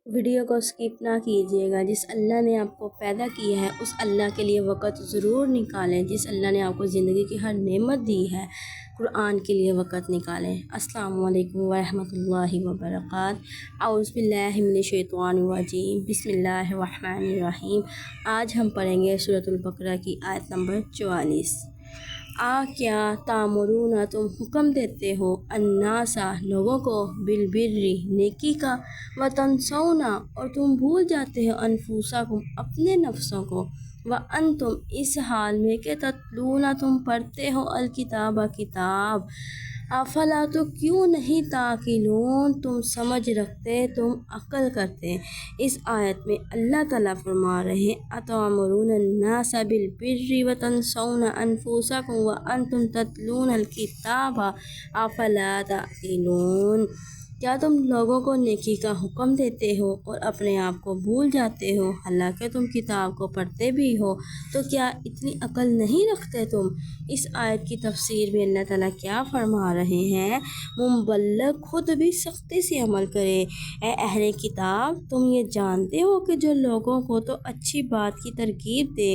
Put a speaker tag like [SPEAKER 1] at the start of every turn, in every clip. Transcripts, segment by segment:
[SPEAKER 1] Video کو skip نہ کیجیے گا۔ جس اللہ نے آپ کو پیدا کیا ہے اس اللہ کے لیے وقت ضرور نکالیں۔ جس اللہ نے آپ کو زندگی کی ہر نعمت دی ہے قرآن کے لیے وقت نکالیں۔ السلام علیکم ورحمۃ اللہ وبرکاتہ۔ اعوذ باللہ من الشیطان الرجیم، بسم اللہ الرحمن الرحیم۔ آج ہم پڑھیں گے سورۃ البقرہ کی آیت نمبر 44۔ کیا تامرون تم حکم دیتے ہو الناسا لوگوں کو بالبر نیکی کا وتنسون اور تم بھول جاتے ہو انفسکم اپنے نفسوں کو وانتم اس حال میں کہ تتلون تم پڑھتے ہو الکتاب کتاب افلا تو کیوں نہیں تعقلون تم سمجھ رکھتے تم عقل کرتے۔ اس آیت میں اللہ تعالیٰ فرما رہے ہیں اتامرون الناس بالبر وتنسون انفسکم وانتم تتلون الکتاب افلا تعقلون۔ کیا تم لوگوں کو نیکی کا حکم دیتے ہو اور اپنے آپ کو بھول جاتے ہو حالانکہ تم کتاب کو پڑھتے بھی ہو، تو کیا اتنی عقل نہیں رکھتے تم؟ اس آیت کی تفسیر میں اللہ تعالیٰ کیا فرما رہے ہیں؟ مبلغ خود بھی سختی سے عمل کرے۔ اے اہل کتاب، تم یہ جانتے ہو کہ جو لوگوں کو تو اچھی بات کی ترغیب دے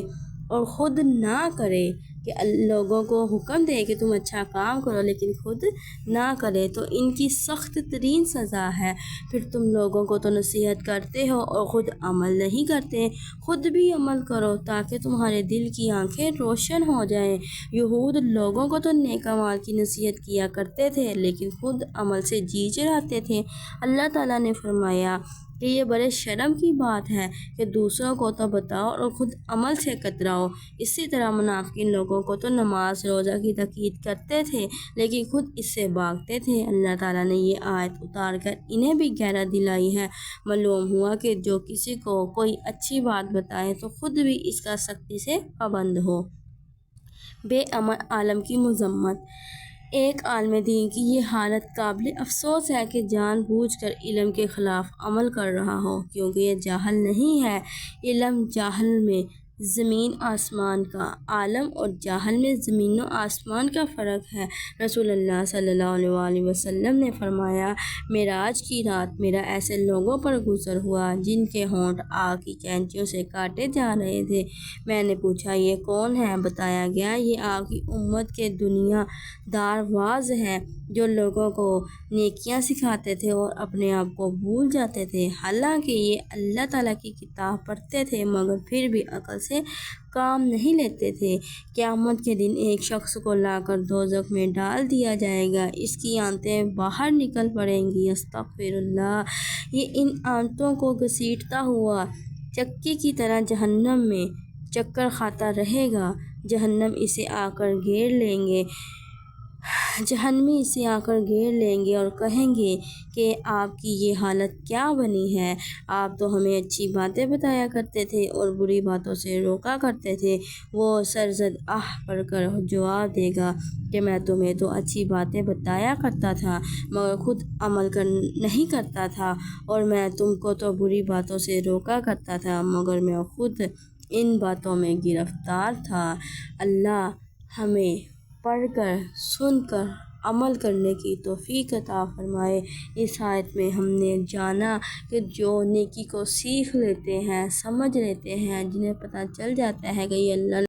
[SPEAKER 1] اور خود نہ کرے، کہ لوگوں کو حکم دے کہ تم اچھا کام کرو لیکن خود نہ کرے تو ان کی سخت ترین سزا ہے۔ پھر تم لوگوں کو تو نصیحت کرتے ہو اور خود عمل نہیں کرتے۔ خود بھی عمل کرو تاکہ تمہارے دل کی آنکھیں روشن ہو جائیں۔ یہود لوگوں کو تو نیک اعمال کی نصیحت کیا کرتے تھے لیکن خود عمل سے جی چراتے تھے۔ اللہ تعالیٰ نے فرمایا کہ یہ بڑے شرم کی بات ہے کہ دوسروں کو تو بتاؤ اور خود عمل سے کتراؤ۔ اسی طرح منافقین لوگوں کو تو نماز روزہ کی تاکید کرتے تھے لیکن خود اس سے بھاگتے تھے۔ اللہ تعالیٰ نے یہ آیت اتار کر انہیں بھی غیرت دلائی ہے۔ معلوم ہوا کہ جو کسی کو کوئی اچھی بات بتائے تو خود بھی اس کا سختی سے پابند ہو۔ بے عمل عالم کی مذمت۔ ایک عالم دین کی یہ حالت قابل افسوس ہے کہ جان بوجھ کر علم کے خلاف عمل کر رہا ہو، کیونکہ یہ جہل نہیں ہے۔ علم جہل میں زمین آسمان کا، عالم اور جاہل میں زمین و آسمان کا فرق ہے۔ رسول اللہ صلی اللہ علیہ وسلم نے فرمایا معراج کی رات میرا ایسے لوگوں پر گزر ہوا جن کے ہونٹ آگ کی کینچیوں سے کاٹے جا رہے تھے۔ میں نے پوچھا یہ کون ہے؟ بتایا گیا یہ آپ کی امت کے دنیا دار واعظ ہیں جو لوگوں کو نیکیاں سکھاتے تھے اور اپنے آپ کو بھول جاتے تھے، حالانکہ یہ اللہ تعالیٰ کی کتاب پڑھتے تھے مگر پھر بھی عقل سے کام نہیں لیتے تھے۔ قیامت کے دن ایک شخص کو لا کر دوزخ میں ڈال دیا جائے گا، اس کی آنتیں باہر نکل پڑیں گی، استغفر اللہ، یہ ان آنتوں کو گھسیٹتا ہوا چکی کی طرح جہنم میں چکر کھاتا رہے گا۔ جہنمی اسے آ کر گھیر لیں گے اور کہیں گے کہ آپ کی یہ حالت کیا بنی ہے؟ آپ تو ہمیں اچھی باتیں بتایا کرتے تھے اور بری باتوں سے روکا کرتے تھے۔ وہ سرزد پڑھ کر جواب دے گا کہ میں تمہیں تو اچھی باتیں بتایا کرتا تھا مگر خود عمل نہیں کرتا تھا، اور میں تم کو تو بری باتوں سے روکا کرتا تھا مگر میں خود ان باتوں میں گرفتار تھا۔ اللہ ہمیں پڑھ کر سن کر عمل کرنے کی توفیق عطا فرمائے۔ اس آیت میں ہم نے جانا کہ جو نیکی کو سیکھ لیتے ہیں، سمجھ لیتے ہیں، جنہیں پتہ چل جاتا ہے کہ یہ اللہ